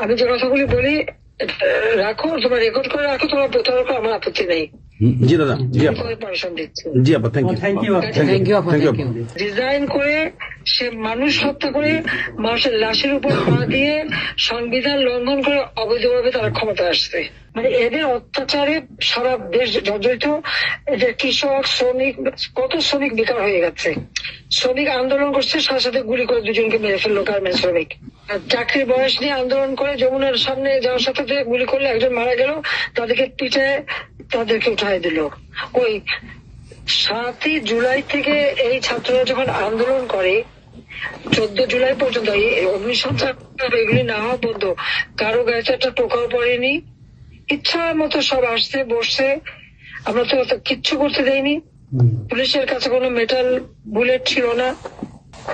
আমি যে কথাগুলি বলি রাখো, তোমার রেকর্ড করে রাখো, তোমার প্রতারক আমার আপত্তি নেই। জি দাদা, জি আপা, পারমিশন দিচ্ছি। জি আপা, thank you, thank you. Design করে সে মানুষ হত্যা করে মানুষের লাশের উপর পা দিয়ে সংবিধান লঙ্ঘন করে অবৈধভাবে তারা ক্ষমতা আসছে। মানে এদের অত্যাচারে সারা দেশ জর্জরিত। এদের কৃষক, শ্রমিক, কত শ্রমিক বেকার হয়ে গেছে। শ্রমিক আন্দোলন করছে, সাথে সাথে গুলি করে দুজনকে মেরে ফেললো গার্মেন্ট শ্রমিক। চাকরির বয়স নিয়ে আন্দোলন করে যমুনার সামনে যাওয়ার সাথে গুলি করলে একজন মারা গেল, তাদেরকে পিঠে তাদেরকে উঠাই দিল। ওই 7ই জুলাই থেকে এই ছাত্ররা যখন আন্দোলন করে 14 জুলাই পর্যন্ত এই অগ্নিসংযোগ এগুলি না হওয়া পর্যন্ত কারো গায়ে একটা টোকাও পড়েনি। ইচ্ছা মতো সব আসছে বসছে, আমরা তো কিচ্ছু করতে দেয়নি। পুলিশের কাছে কোনো মেটাল বুলেট ছিল না,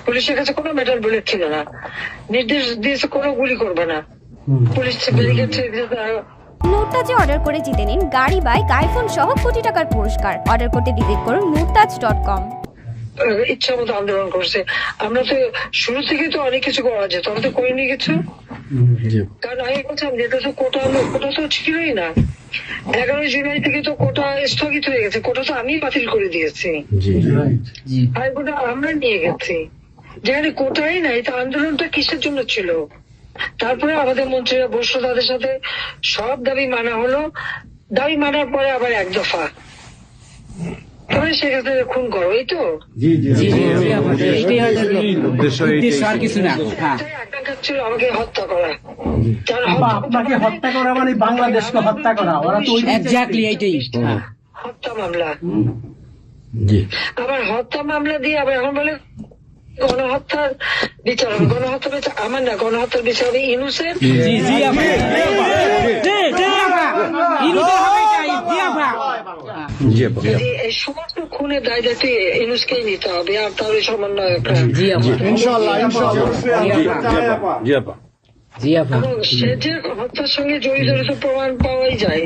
পুলিশের কাছে কোনো মেটাল বুলেট ছিল না। নির্দেশ দিয়েছে কোনো গুলি করবে না। পুলিশ ব্যারিকেড ছেড়ে দিয়েছে। মুরতাজে অর্ডার করে জিতে নিন গাড়ি, বাইক, আইফোন সহ কোটি টাকার পুরস্কার। অর্ডার করতে ভিজিট করুন murtaj.com। ইচ্ছা মতো আন্দোলন করছে। আমরা তো শুরু থেকে তো অনেক কিছু করা যেত, আমরা তো করিনি কিছু। কারণ আমি বলছিলাম যেটা তো কোটা তো ছিলই না। 11 জুলাই থেকে তো কোটা স্থগিত হয়ে গেছে। কোটা তো আমি বাতিল করে দিয়েছি, আর কোটা আমরা নিয়ে গেছি। যেখানে কোটাই নাই, তো আন্দোলনটা কিসের জন্য ছিল? তারপরে আমাদের মন্ত্রীরা বসলো, তাদের সাথে সব দাবি মানা হলো। দাবি মানার পরে আবার এক দফা তবে সেক্ষেত্রে খুন করো, এই তো ছিল আমাকে হত্যা করা। আপনাকে হত্যা করা মানে বাংলাদেশকে হত্যা করা। ওরা তো হত্যা মামলা, আবার হত্যা মামলা দিয়ে আবার এখন বলে গণহত্যার বিচার হবে। গণহত্যার বিচার আমার না, গণহত্যার বিচার হবে ইনুসের। এই সমস্ত খুনের দায় দায়িত্ব ইনুসকেই নিতে হবে, আর তার সমন্বয়করা। সে যে হত্যার সঙ্গে জড়িত প্রমাণ পাওয়াই যায়।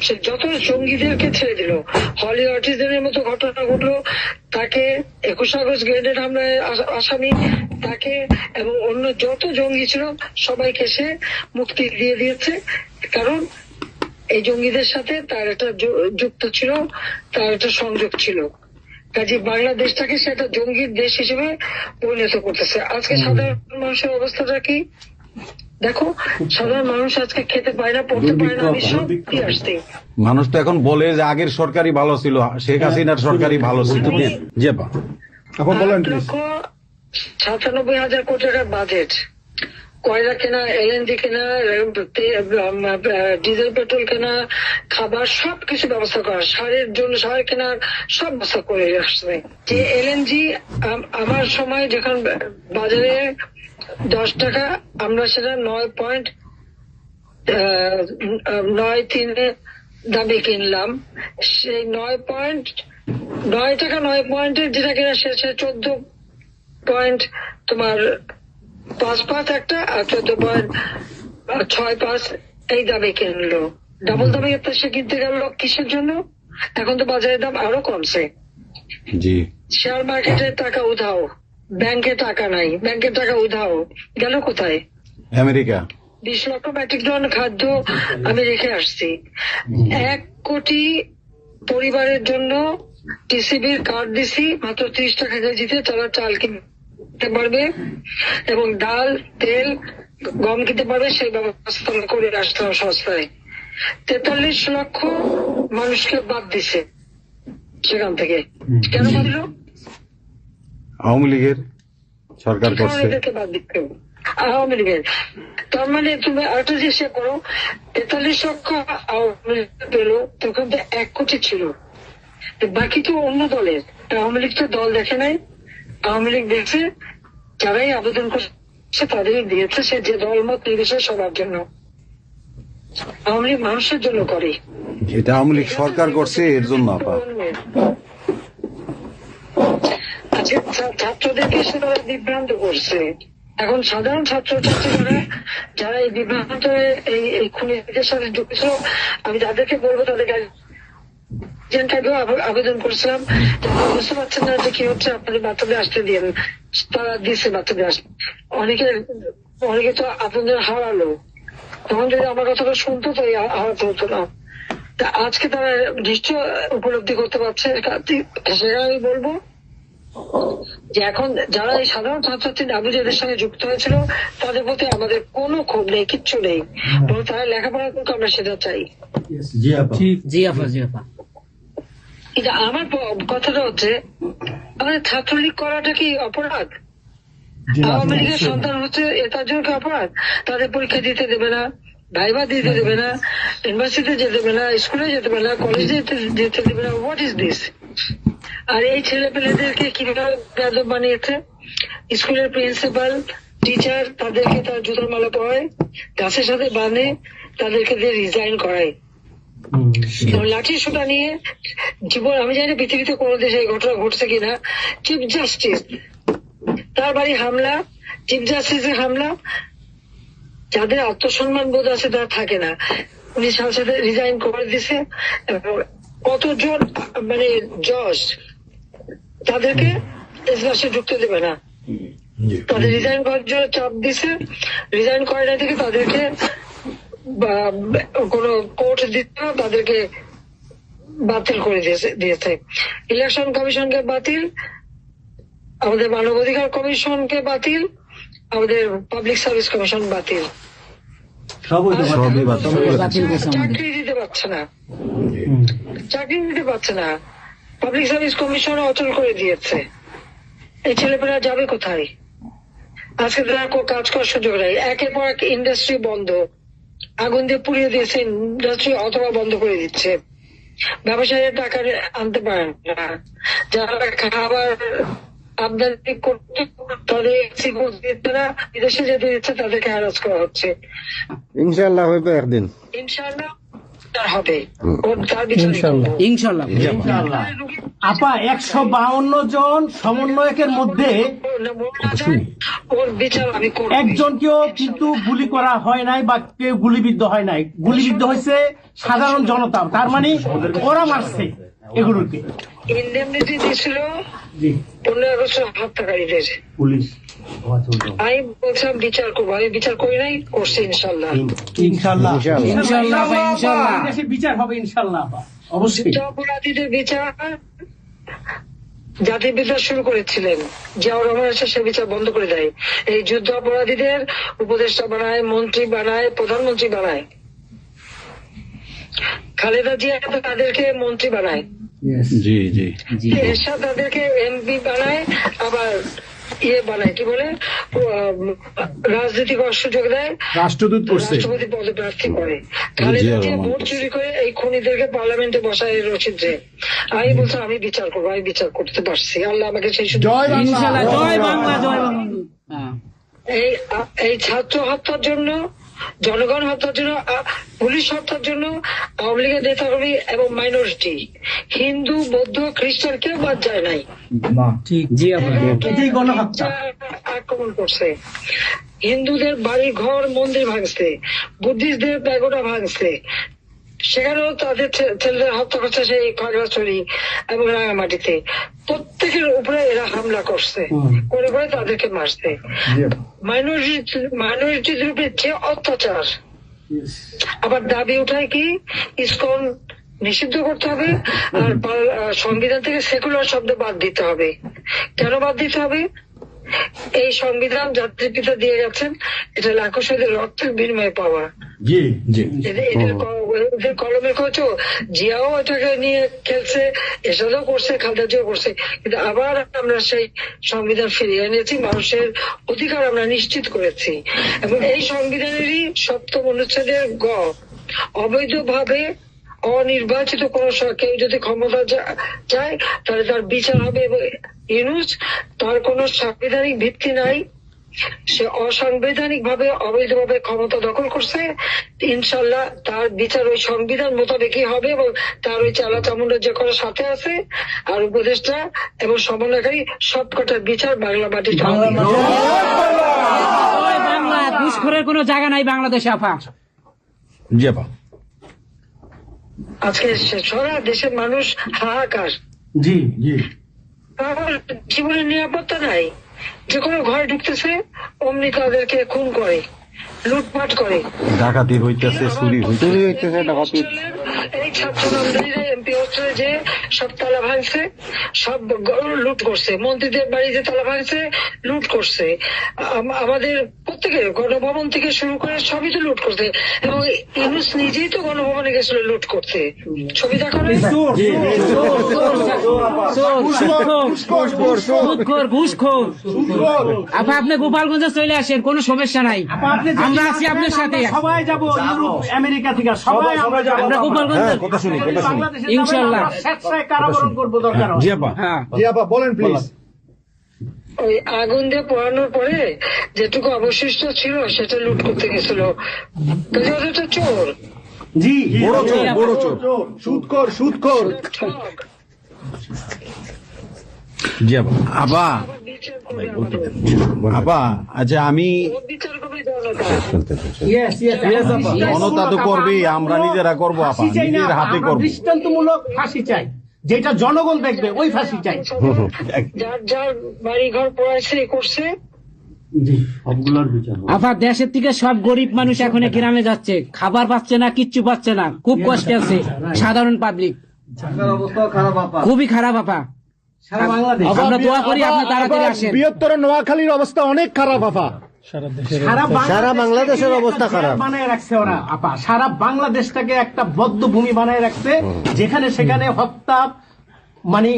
সে যত জঙ্গিদেরকে ছেড়ে দিল, হলি অটিজমের মতো ঘটনা ঘটলো, তাকে 21 আগস্ট গ্রেনেড হামলায় আসামি তাকে এবং অন্য যত জঙ্গি ছিল সবাইকে সে মুক্তি দিয়ে দিয়েছে। কারণ এই জঙ্গিদের সাথে তার একটা যুক্ত ছিল, তার একটা সংযোগ ছিল। কাজে বাংলাদেশটাকে সে একটা জঙ্গির দেশ হিসেবে পরিণত করতেছে। আজকে সাধারণ মানুষের অবস্থাটা কি দেখো, সাধারণ মানুষ আজকে খেতে পায় না, পড়তে পায় না। আমি সব দিয়ে আসছি। মানুষ তো এখন বলে যে আগের সরকারই ভালো ছিল, শেখ হাসিনার সরকারই ভালো ছিল। 8,97,000 কোটি টাকার বাজেট, কয়লা কেনা, এলএনজি কেনা, ডিজেল পেট্রোল কেনা, খাবার সবকিছু ব্যবস্থা করা, সারের জন্য সার কেনার সব ব্যবস্থা করে আসছে। যে এলএনজি আমার সময় যখন বাজারে 10 টাকা, আমরা সেটা 9.93 দামে কিনলাম। সেই 9 টাকা 9 পয়েন্টের যেটা কিনা সে 14 পয়েন্ট তোমার 5 একটা, আর 14.65 এই দামে কিনলো। ডাবল দামে সে কিনতে গেল কিসের জন্য? এখন তো বাজারের দাম আরো কমছে। শেয়ার মার্কেটে টাকা উধাও, ব্যাংকে টাকা নাই, ব্যাংকের টাকা উধাও, গেল কোথায়? আমেরিকা। 20 লক্ষ মেট্রিক টন খাদ্য আমি রেখে আসছি। 1 কোটি পরিবারের জন্য টিসিবির কার্ড দিছি, মাত্র 30 টাকা কেজিতে তারা চাল কিনতে পারবে এবং ডাল, তেল, গম কিনতে পারবে। সেই ব্যবস্থা করে আসতে হবে সস্তায়। 43 লক্ষ মানুষকে বাদ দিছে সেখান থেকে। কেন বাদ? আওয়ামী লীগের সরকার করছে, বাদ দিতে আওয়ামী লীগের। তার মানে তুমি আরেকটা জিনিস করো, 43 লক্ষ আওয়ামী লীগ পেলো, তখন তো 1 কোটি ছিল, বাকি তো অন্য দলের। আওয়ামী লীগ তো দল দেখে নাই, আওয়ামী লীগ দেখছে যারাই আবেদন করছে তাদেরই দিয়েছে। সে যে দলমত নির্বিশেষে সবার জন্য। আওয়ামী লীগ মানুষের জন্য করে, এটা আওয়ামী লীগ সরকার করছে এর জন্য। ছাত্রদেরকে সে তারা বিভ্রান্ত করছে। এখন সাধারণ ছাত্রছাত্রীরা যারা এই বিভ্রান্ত এই খুনিদের সাথে যুক্ত ছিল, আমি তাদেরকে বলবো তাদের আবেদন করছিলাম, বুঝতে পারছেন না যে কি হচ্ছে, আপনাদের বাচ্চাদের আসতে দিন। তারা দিচ্ছে বাচ্চাদের আসতে। অনেকে অনেকে তো আপনাদের হারালো, তখন যদি আমার কথাটা শুনতো তো এই হারাতে হতো না। তা আজকে তারা নিশ্চয় উপলব্ধি করতে পারছে, সেটা আমি বলবো যে এখন যারা এই সাধারণ ছাত্রছাত্রী নাবিজের সঙ্গে যুক্ত হয়েছিল তাদের প্রতি আমাদের কোনো ক্ষোভ নেই, কিচ্ছু নেই, বরং তারা লেখাপড়া করতে আমরা সেটা চাই। কিন্তু আমার কথাটা হচ্ছে আমাদের ছাত্রলীগ করাটা কি অপরাধ? আওয়ামী লীগের সন্তান হচ্ছে তার জন্য কি অপরাধ? তাদের পরীক্ষা দিতে দেবে না, ভাইবা দিতে দেবে না, ইউনিভার্সিটিতে যেতে দেবে না, স্কুলে যেতে দেবে না, কলেজে যেতে দেবে না। What is this? আর এই ছেলে পেলেদেরকে কিভাবে বেয়াদব বানিয়েছে? স্কুলের প্রিন্সিপাল, টিচার তাদেরকে তার জুতোর মালা পরায়, গাছের সাথে বাঁধে, তাদেরকে দিয়ে রিজাইন করায়। লাঠি সোটা নিয়ে জীবন, আমি জানি পৃথিবীতে কোনো দেশে এই ঘটনা ঘটছে কিনা। চিফ জাস্টিস তার বাড়ি হামলা, চিফ জাস্টিসের হামলা। যাদের আত্মসম্মান বোধ আছে তারা থাকে না, উনি সাথে সাথে রিজাইন করে দিছে। কতজন মানে জজ তাদেরকে এজলাসে ঢুকতে দেবে না, তাদের রিজাইন করার জন্য চাপ দিছে। রিজাইন করে না থেকে তাদেরকে কোন কোর্ট দিতে না, তাদেরকে বাতিল করে দিয়েছে। ইলেকশন কমিশনকে বাতিল, আমাদের মানবাধিকার কমিশনকে বাতিল, আমাদের পাবলিক সার্ভিস কমিশন বাতিল। চাকরি দিতে পারছে না, চাকরি দিতে পারছে না। পাবলিক সার্ভিস কমিশন অচল করে দিয়েছে। এই ছেলেপেলেরা যাবে কোথায়? আজকে তারা কাজ করার সুযোগ নেই। একের পর এক ইন্ডাস্ট্রি বন্ধ, আগুন দিয়ে পুড়িয়ে দিয়েছে ইন্ডাস্ট্রি, অথবা বন্ধ করে দিচ্ছে। ব্যবসায়ীরা টাকা আনতে পারেন না, যারা খাবার আমদানি করতে তাদের বিদেশে যেতে দিচ্ছে, তাদেরকে হ্যারাস করা হচ্ছে। ইনশাআল্লাহ হবে একদিন, ইনশাআল্লাহ হবে, তার বিচার ইনশাআল্লাহ। আপা 152 জন সমন্বয়কের মধ্যে ওর বিচার আমি করব। একজনকেও কিন্তু গুলি করা হয় নাই বা কেউ গুলিবিদ্ধ হয় নাই, গুলিবিদ্ধ হয়েছে সাধারণ জনতা। তার মানে ওরা মারছে এগুলোকে। ইন্ডেমনিটি দিয়েছিল 15 আগস্ট হত্যাকারীদের। পুলিশ আমি বলছিলাম বিচার করবো, আমি বিচার করি নাই, করছি ইনশাল্লাহ। ইনশাআল্লাহ ইনশাআল্লাহ আপা, ইনশাআল্লাহ দেশে বিচার হবে ইনশাআল্লাহ আপা, অবশ্যই। যুদ্ধ অপরাধীদের বিচার জাতির বিচার শুরু করেছিলেন, জিয়াউর রহমান এসে সে বিচার বন্ধ করে দেয়। এই যুদ্ধ অপরাধীদের উপদেষ্টা বানায়, মন্ত্রী বানায়, প্রধানমন্ত্রী বানায়। খালেদা জিয়া তাদেরকে মন্ত্রী বানায়, জি জি এরশাদ তাদেরকে এমপি বানায়, আবার বানায় কি বলে রাজনীতি করার সুযোগ দেয়, রাষ্ট্রদূত করছে। রাষ্ট্রপতি পদে প্রার্থী করে। খালেদা জিয়া ভোট চুরি করে এই খুনিদেরকে পার্লামেন্টে বসায় রচিত্রে। আমি বলছি আমি বিচার করবো, আমি বিচার করতে পারছি, আল্লাহ আমাকে সেই সুযোগ। ইনশাআল্লাহ। জয় বাংলা, জয় বাংলা। এই ছাত্র হত্যার জন্য, জনগণ হত্যার জন্য, পুলিশ হত্যার জন্য আওয়ামী লীগের নেতাকর্মী এবং মাইনরিটি, হিন্দু, বৌদ্ধ, খ্রিস্টান কেউ বাদ যায় নাই। জি আপা। এটাই গণহত্যা। আক্রমণ করছে, হিন্দুদের বাড়ি ঘর মন্দির ভাঙছে, বুদ্ধিস্টদের প্যাগোডা ভাঙছে, সেখানেও তাদের ছেলেদের হত্যা করছে সেই খাগড়াছড়ি এবং রাঙামাটিতে। প্রত্যেকের উপরে এরা হামলা করছে, করে করে তাদেরকে মারছে। মাইনরিটিদের উপরে যে অত্যাচার, আবার দাবি উঠায় কি ইসকন নিষিদ্ধ করতে হবে, আর সংবিধান থেকে সেকুলার শব্দ বাদ দিতে হবে। কেন বাদ দিতে হবে? এই সংবিধান জাতির পিতা দিয়ে গেছেন, এটা লাখো শহীদের রক্তের বিনিময়ে পাওয়া। জি জি এদের কলমে কচো জিয়াও এটাকে নিয়ে খেলছে, এসবও করছে, খালেদা জিয়াও করছে। কিন্তু আবার আমরা সেই সংবিধান ফিরিয়ে এনেছি, মানুষের অধিকার আমরা নিশ্চিত করেছি। এবং এই সংবিধানেরই 7ম অনুচ্ছেদের গ, অবৈধভাবে অনির্বাচিত কোন কেউ যদি ক্ষমতা চায় তাহলে তার বিচার হবে। এবং ইউনূস, তার কোন সাংবিধানিক ভিত্তি নাই, সে অসাংবিধানিক ভাবে অবৈধভাবে ক্ষমতা দখল করছে। ইনশাল্লাহ তার বিচার ওই সংবিধান মোতাবেকই হবে, এবং তার ওই চালা চামুন্ডা যে করার সাথে আছে আর উপদেষ্টা এবং সমন্বয়কারী সবকটার বিচার বাংলা মাটিতে হবে। জয় বাংলা। ঘুষখোরের কোনো জায়গা নাই বাংলাদেশে আপা। জি আপা। আজকে সারা দেশের মানুষ হাহাকার, জি জি জীবনের নিরাপত্তা নাই। যে কোনো ঘরে ঢুকতেছে অমনি তাদেরকে খুন করে, লুটপাট করে। ডাকাতি হইতেছে, চুরি হইতেছে। এই ছাত্র নামদারিরা এমপি হোস্টেলে যে সব তালা ভাঙছে, সব লুট করছে, মন্ত্রীদের বাড়িতে তালা ভাঙছে, লুট করছে। আমাদের প্রত্যেকের গণভবন থেকে শুরু করে সবই তো লুট করছে, এবং ইউনুস নিজেই তো গণভবনে গেছিল লুট করতে। ছবি দেখো না? ঘুষখোর। আপা আপনি গোপালগঞ্জে চলে আসেন, কোনো সমস্যা নাই, আমরা আছি আপনার সাথে। সবাই যাবো ইউরোপ আমেরিকা থেকে, সবাই আমরা যাবো। আমরা গোপালগঞ্জ কথা শুনি। ইনশাআল্লাহ স্বেচ্ছায় কারাবরণ করবো দরকার হয়। জি আপা, হ্যাঁ জি আপা বলেন প্লিজ। ওই আগুন দিয়ে পোড়ানোর পরে যেটুকু অবশিষ্ট ছিল সেটা লুট করতে গেছিল। কাজে ওদের তো চোর, জি বড় চোর, সুদখোর। ঠক। জি আপা। আপা, বিচার করবে আমাদের। আপা, আচ্ছা আমি ওর বিচার করবে জনতা। জনতা তো করবেই, আমরা নিজেরা করবো আপা, ফাঁসি চাই না, নিজের হাতে আমরা করবো। দৃষ্টান্তমূলক ফাঁসি চাই, যেটা জনগণ দেখবে ওই ফাঁসি চাই। যার যার বাড়ি ঘর পড়াইছে করছে, আপা দেশের থেকে সব গরিব মানুষ এখন গ্রামে যাচ্ছে, খাবার পাচ্ছে না, কিচ্ছু পাচ্ছে না, খুব কষ্টে আছে সাধারণ পাবলিক, খুবই খারাপ আপা। সারা বাংলাদেশ, আমরা দোয়া করি আপনি তাড়াতাড়ি আসেন। বৃহত্তর নোয়াখালীর অবস্থা অনেক খারাপ আপা। সারা বাংলাদেশের অবস্থা খারাপ। বানায় রাখছে ওরা আপা, সারা বাংলাদেশটাকে একটা বদ্ধ ভূমি বানায় রাখছে, যেখানে সেখানে হত্যা, মানে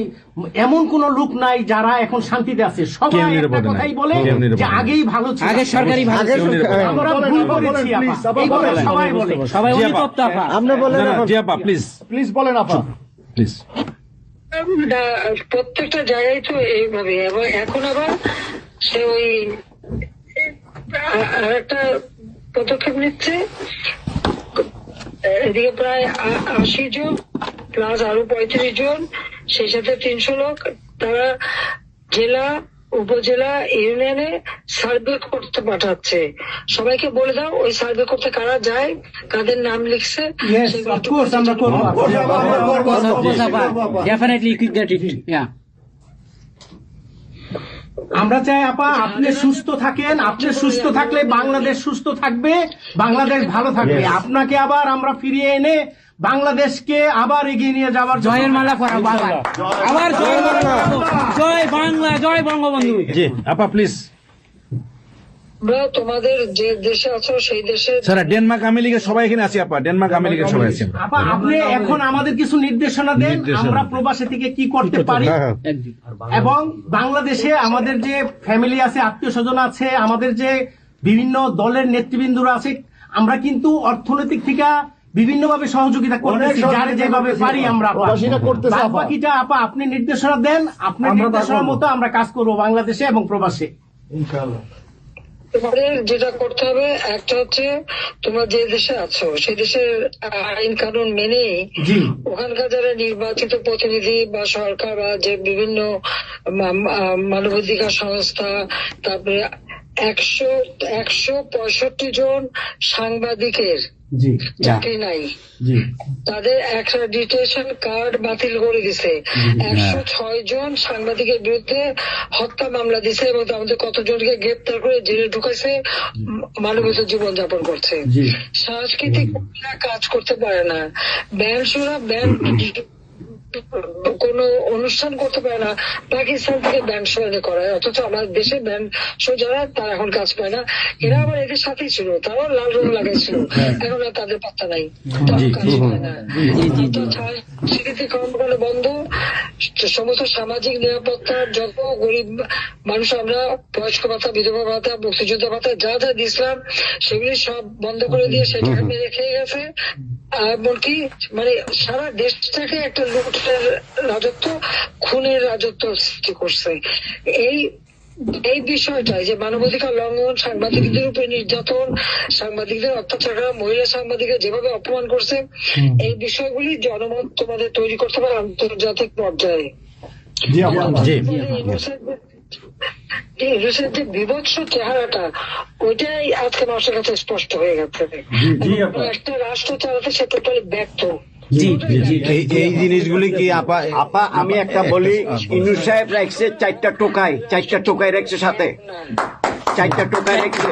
এমন কোন লোক নাই যারা এখন শান্তিতে আছে। সবাই একটা কথাই বলে যে আগেই ভালো ছিল, আগে সরকারি ভালো ছিল। আমরা ভুল করেছি আপা, এই কথা সবাই বলে। সবাই অনুতপ্ত আপা। আপনি বলেন এখন। জি আপা প্লিজ বলেন আপা প্লিজ। প্রত্যেকটা জায়গায় তো এইভাবে, এবং এখন আবার সে ওই আরেকটা পদক্ষেপ নিচ্ছে। এদিকে প্রায় 80 জন প্লাস আরো 35 জন, সেই সাথে 300 লোক, তারা জেলা, উপজেলা, ইউনিয়নে সার্ভে করতে পাঠাচ্ছে। সবাইকে বলে দাও ওই সার্ভে করতে কারা যায়, কাদের নাম লিখছে। আমরা করবো। Definitely you could get it. Yeah. আমরা চাই আপা আপনি সুস্থ থাকেন, আপনি সুস্থ থাকলে বাংলাদেশ সুস্থ থাকবে, বাংলাদেশ ভালো থাকবে। আপনাকে আবার আমরা ফিরিয়ে এনে বাংলাদেশকে আবার এগিয়ে নিয়ে যাওয়ার জন্য জয়ের মালা পরাবো আবার। আবার জয় বাংলা, জয় বাংলা, জয় বঙ্গবন্ধু। জি আপা প্লিজ। আমরা তোমাদের যে দেশে আছো সেই দেশে স্যার ডেনমার্ক আমেরিকা সবাই এখানে আছি আপা, ডেনমার্ক আমেরিকা সবাই আছি। আপা আপনি এখন আমাদের কিছু নির্দেশনা দেন, আমরা প্রবাসী থেকে কি করতে পারি, এবং বাংলাদেশে আমাদের যে ফ্যামিলি আছে, আত্মীয় স্বজন আছে, আমাদের যে বিভিন্ন দলের নেতৃবৃন্দরা আছে, আমরা কিন্তু অর্থনৈতিক থেকে বিভিন্ন ভাবে সহযোগিতা করতেছি, যার যেভাবে পারি আমরা। বাকিটা আপা আপনি নির্দেশনা দেন, আপনার নির্দেশনার মতো আমরা কাজ করবো বাংলাদেশে এবং প্রবাসে। তোমাদের যেটা করতে হবে, একটা হচ্ছে তোমরা যে দেশে আছো সেই দেশের আইন কানুন মেনে ওখানকার যারা নির্বাচিত প্রতিনিধি বা সরকার বা যে বিভিন্ন মানবাধিকার সংস্থা, তারপরে 165 জন সাংবাদিকের চাকরি নাই, তাদের অ্যাক্রেডিটেশন কার্ড বাতিল করে দিছে। 106 জন সাংবাদিকের বিরুদ্ধে হত্যা মামলা দিছে, এবং আমাদের কতজনকে গ্রেপ্তার করে জেলে ঢুকাইছে, মানবিক জীবন যাপন করছে। সাংস্কৃতিক কাজ করতে পারে না, ব্যান্ড শোনা, ব্যান্ড কোন অনুষ্ঠান করতে পারে না, পাকিস্তান থেকে ব্যান্ড শো এনে করায়, অথচ আমার দেশে ব্যান্ড শো যারা তারা এখন কাজ পায় না। এরা আবার এদের সাথেই ছিল, তারাও লাল রং লাগাইছিল, এখন আর তাদের পাত্তা নাই, কাজ পায় না। স্বীকৃতি কর্মকাণ্ড বন্ধ, সমস্ত সামাজিক নিরাপত্তার যত গরিব মানুষ আমরা বয়স্ক ভাতা, বিধবা ভাতা, মুক্তিযোদ্ধা ভাতা যা যা দিয়েছিলাম সেগুলি সব বন্ধ করে দিয়ে সেটাকে মেরে খেয়ে গেছে। এমনকি মানে সারা দেশটাকে একটা লুটের রাজত্ব, খুনের রাজত্ব সৃষ্টি করছে। এই বিষয়টাই যে মানবাধিকার লঙ্ঘন, সাংবাদিকদের উপরে নির্যাতন, সাংবাদিকদের অত্যাচার করা, মহিলা সাংবাদিকদের যেভাবে অপমান করছে, এই বিষয়গুলি জনমত তোমাদের তৈরি করতে পারে আন্তর্জাতিক পর্যায়ে। ইউনুসের যে বিভৎস চেহারাটা, ওইটাই আজকে মানুষের কাছে স্পষ্ট হয়ে গেছে। একটা রাষ্ট্র চালাতে সে টোটালি ব্যর্থ। জি এই জিনিসগুলি কি আপা আপা আমি একটা বলি, ইনু সাহেব রাখছে 4টা টোকাই রাখছে সাথে, 4টা টোকাই রাখছে।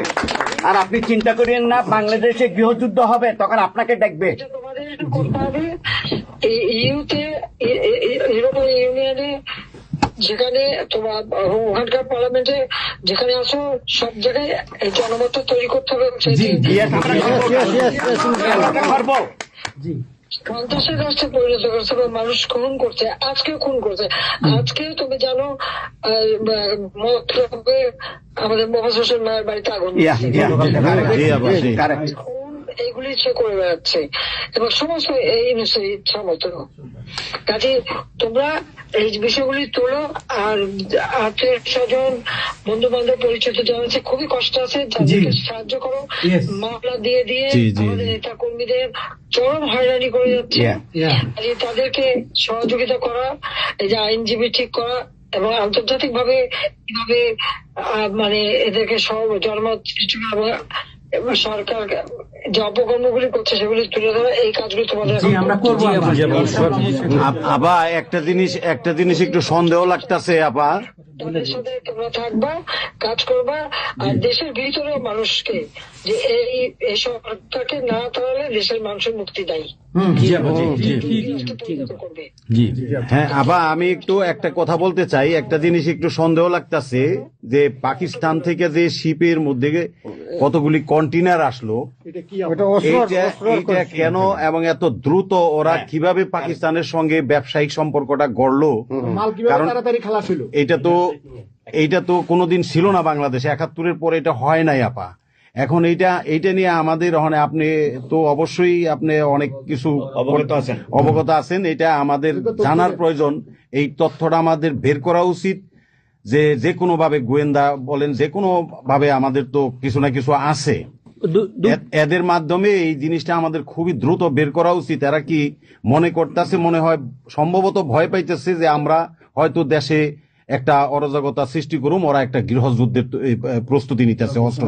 আর আপনি চিন্তা করেন না, বাংলাদেশে গৃহযুদ্ধ হবে তখন আপনাকে ডাকবে। এটা তোমাদের একটু করতে হবে। এই ইউতে ইউরোপীয় ইউনিয়নে যেখানে তোমার ওখানকার পার্লামেন্টে যেখানে আসো, সব জায়গায় এই জনমত তৈরি করতে হবে। আমরা করবো। সন্ত্রাসের রাষ্ট্রে পরিণত করছে এবং মানুষ খুন করছে, আজকে খুন করছে। আজকে তুমি জানো মতলবে আমাদের মোহাম্মদ হোসেন মায়ের বাড়িতে আগুন দিয়েছে। এইগুলি সে করে বেড়াচ্ছে এবং সমস্ত এই ইচ্ছা মতো। কাজে তোমরা এই বিষয়গুলি তোলো, আর আত্মীয় স্বজন বন্ধু বান্ধব পরিচিত জানাচ্ছে খুবই কষ্ট আছে, যাদেরকে সাহায্য করো। মামলা দিয়ে আমাদের নেতা কর্মীদের চরম হয়রানি করে যাচ্ছে। তাদেরকে সহযোগিতা করা, এই যে আইনজীবী ঠিক করা, এবং আন্তর্জাতিক ভাবে কিভাবে মানে এদেরকে সব জনমত এবং সরকার যে অপকর্মগুলি করছে সেগুলি তুলে ধরা, এই কাজগুলি তোমাদের আমরা করবো। আপা একটা জিনিস একটু সন্দেহ লাগতেছে আপা, তাদের সাথে তোমরা থাকবা, কাজ করবা, আর দেশের ভিতরে মানুষকে যে এই সরকারকে না তাড়ালে দেশের মানুষের মুক্তি দেয়। জি হ্যাঁ আপা, আমি একটু একটা কথা বলতে চাই। একটা জিনিস একটু সন্দেহ লাগতেছে যে পাকিস্তান থেকে যে শিপের মধ্যে কতগুলি কন্টেইনার আসলো, এইটা কেন এবং এত দ্রুত ওরা কিভাবে পাকিস্তানের সঙ্গে ব্যবসায়িক সম্পর্কটা গড়লো? কারণ এইটা তো কোনোদিন ছিল না বাংলাদেশে, 71-এর পরে এটা হয় নাই আপা। এখন এইটা নিয়ে আমাদের আপনি তো অবশ্যই আপনি অনেক কিছু অবগত আছেন, এটা আমাদের জানার প্রয়োজন। এই তথ্যটা আমাদের বের করা উচিত যে কোনো ভাবে, গোয়েন্দা বলেন, যে কোনো ভাবে আমাদের তো কিছু না কিছু আছে, এদের মাধ্যমে এই জিনিসটা আমাদের খুবই দ্রুত বের করা উচিত। এরা কি মনে করতেছে, মনে হয় সম্ভবত ভয় পাইতেছে যে আমরা হয়তো দেশে একটা অরাজকতা সৃষ্টি করুম, ওরা একটা গৃহযুদ্ধের প্রস্তুতি নিতেছে, অস্ত্র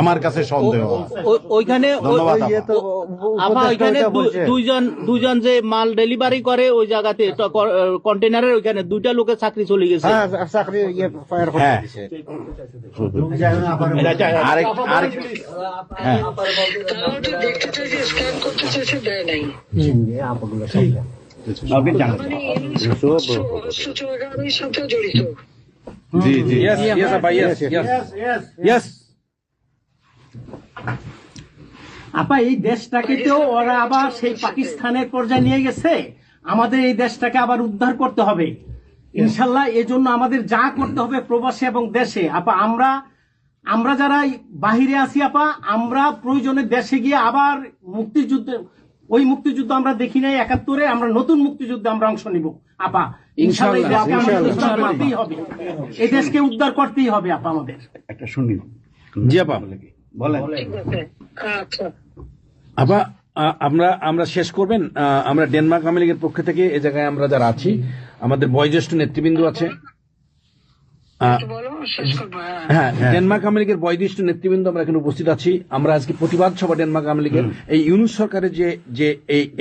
আমার কাছে সন্দেহ। ওইখানে দুইজন যে মাল ডেলিভারি করে ওই জায়গাতে কন্টেনারের ওইখানে 2টা লোকের চাকরি চলে গেছে। দেখতে চাইছে, স্ক্যান করতে চাইছে, দেয় নাই। সাথে জড়িত। আপা এই দেশটাকে তো ওরা আবার সেই পাকিস্তানের পর্যায়ে নিয়ে গেছে, আমাদের এই দেশটাকে আবার উদ্ধার করতে হবে ইনশাল্লাহ। এই জন্য আমাদের যা করতে হবে প্রবাসী এবং দেশে, আপা আমরা যারা বাহিরে আছি আপা, আমরা প্রয়োজনে দেশে গিয়ে আবার ওই মুক্তিযুদ্ধ আমরা দেখি নাই 71-এ, আমরা নতুন মুক্তিযুদ্ধে আমরা অংশ নিব আপা ইনশাল্লাহ। এই দেশকে উদ্ধার করতেই হবে আপা আমাদের। একটা শুনি। জি আপা বলেন। আচ্ছা আপা, আমরা শেষ করবেন। আমরা ডেনমার্ক আওয়ামী লীগের পক্ষ থেকে এ জায়গায় আমরা যারা আছি, আমাদের বয়োজ্যেষ্ঠ নেতৃবৃন্দ আছে। হ্যাঁ, ডেনমার্ক আওয়ামী লীগের বয়োজ্যেষ্ঠ নেতৃবৃন্দ আমরা এখানে উপস্থিত আছি। আমরা আজকে প্রতিবাদ সভা ডেনমার্ক আওয়ামী লীগের এই ইউনূস সরকারের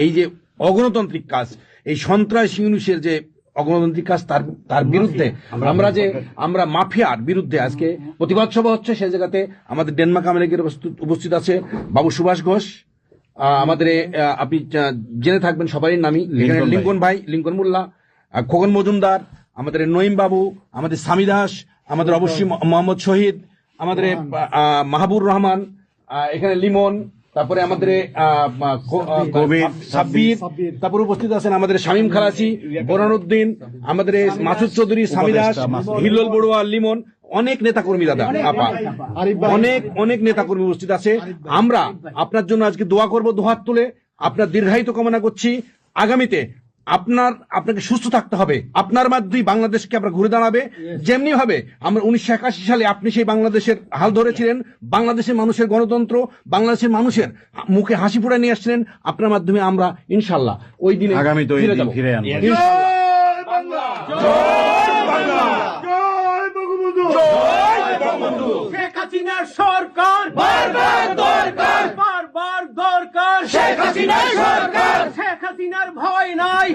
এই যে অগণতান্ত্রিক কাজ, এই সন্ত্রাসী ইউনূসের যে অগণতান্ত্রিক কাজ, তার বিরুদ্ধে আমরা মাফিয়ার বিরুদ্ধে আজকে প্রতিবাদ সভা হচ্ছে। সেই জায়গাতে আমাদের ডেনমার্ক আওয়ামী লীগের উপস্থিত আছে বাবু সুভাষ ঘোষ, আমাদের আপনি জেনে থাকবেন সবারই নামই, এখানে লিঙ্কন ভাই, লিঙ্কন মোল্লা, খোকন মজুমদার, আমাদের নঈম বাবু, আমাদের স্বামী দাস, আমাদের অবশ্যই মোহাম্মদ শহীদ, আমাদের মাহবুর রহমান, এখানে লিমন, তারপরে আমাদের সাব্বির, তারপরে উপস্থিত আছেন আমাদের শামীম খালাসি, বোরানুদ্দিন, আমাদের মাসুদ চৌধুরী, স্বামী দাস, হিল্লোল বড়ুয়া, লিমন, অনেক নেতাকর্মী দাদা আপা, অনেক নেতাকর্মী উপস্থিত আছে। আমরা আপনার জন্য আজকে দোয়া করব, দুহাত তুলে আপনার দীর্ঘায়িত কামনা করছি। আগামীতে আপনাকে সুস্থ থাকতে হবে, আপনার মাধ্যমেই বাংলাদেশকে আমরা ঘুরে দাঁড়াবে। যেমনি ভাবে আমরা 1981 সালে আপনি সেই বাংলাদেশের হাল ধরেছিলেন, বাংলাদেশের মানুষের গণতন্ত্র, বাংলাদেশের মানুষের মুখে হাসি ফুটায় নিয়ে আসছিলেন, আপনার মাধ্যমে আমরা ইনশাল্লাহ ওই দিনে ফিরে আনবো। শেখ হাসিনার সরকার বারবার দরকার, শেখ হাসিনার সরকার, শেখ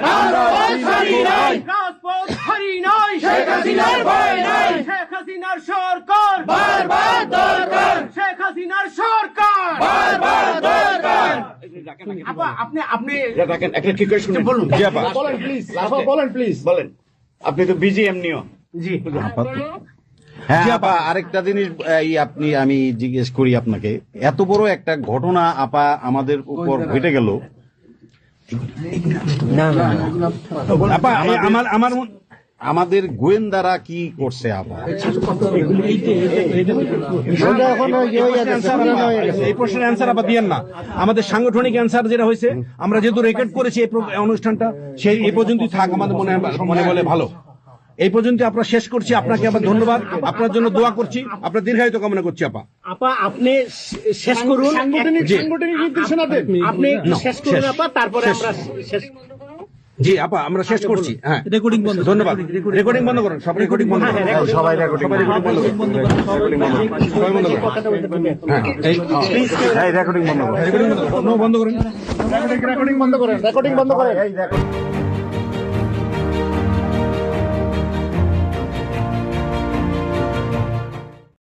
রাজপথ হারি নাই, শেখ হাসিনার ভয় নাই, শেখ হাসিনার সরকার বারবার দরকার, শেখ হাসিনার সরকার বারবার দরকার। আপা আপনি রাখেন, একটা ঠিক করে শুনুন। বলুন। জি আপা, বলেন প্লিজ, বলেন প্লিজ। বলেন। আপনি তো বিজি এমনিও। জি হ্যাঁ আপা, আরেকটা জিনিস আমি জিজ্ঞেস করি আপনাকে, এত বড় একটা ঘটনা আপা আমাদের উপর ঘটে গেল, আপা আমার আমাদের গোয়েন্দারা কি করছে আপা? ওটা এখন ওই যে হয়ে গেছে, পুরানো হয়ে গেছে। এই প্রশ্নের অ্যান্সার আপা দিয়েন না। আমাদের সাংগঠনিক অ্যান্সার যেটা হয়েছে, আমরা যেহেতু রেকর্ড করেছি এই অনুষ্ঠানটা, সেই এই পর্যন্তই থাক, আমাদের মনে বলে ভালো। এই পর্যন্ত আমরা শেষ করছি। আপনাকে আবার ধন্যবাদ, আপনার জন্য দোয়া করছি, আপনার দীর্ঘায়িত কামনা করছি আপা। আপা আপনি শেষ করুন, সাংগঠনিক নির্দেশনা দেন। আপনি শেষ করুন আপা, তারপরে শেষ। আমরা শেষ। জি আপা, আমরা শেষ করছি। হ্যাঁ, রেকর্ডিং বন্ধ। ধন্যবাদ। রেকর্ডিং বন্ধ করুন, সব রেকর্ডিং বন্ধ করুন। সবাই রেকর্ডিং সবাই রেকর্ডিং বন্ধ করুন। সবাই বন্ধ করুন। হ্যাঁ, রেকর্ডিং বন্ধ করুন। রেকর্ডিং বন্ধ করুন। রেকর্ডিং বন্ধ করেন, রেকর্ডিং বন্ধ করেন। এই দেখো